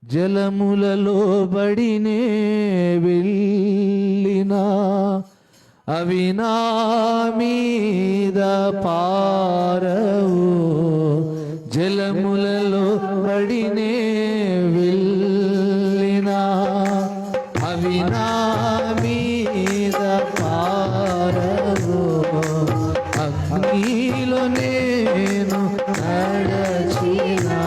జలములలో బడినే వెళ్ళినా అవి నా మీద పారవు. జలములలో బడినే వెళ్ళినా అవి నా మీద పారవు. అగ్నిలో నేను నడచినా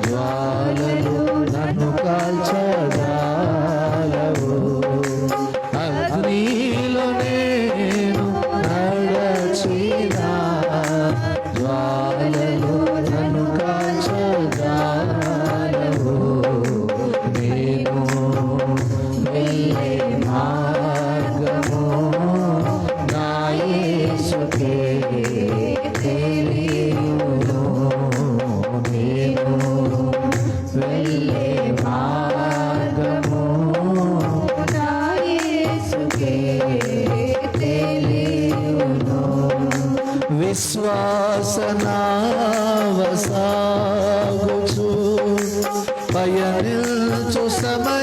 జ్వాలలు నన్ను కాల్చజాలవు. అగ్నిలో నేను నడచినా జ్వాలలు నన్ను కాల్చజాలవు. నేను వెళ్ళే మార్గము నా యేసుకే తెలియును. నేను వెళ్ళే మార్గము నా యేసుకే తెలియును. విశ్వాసనావసాగుచు పయనిల్చు సమయ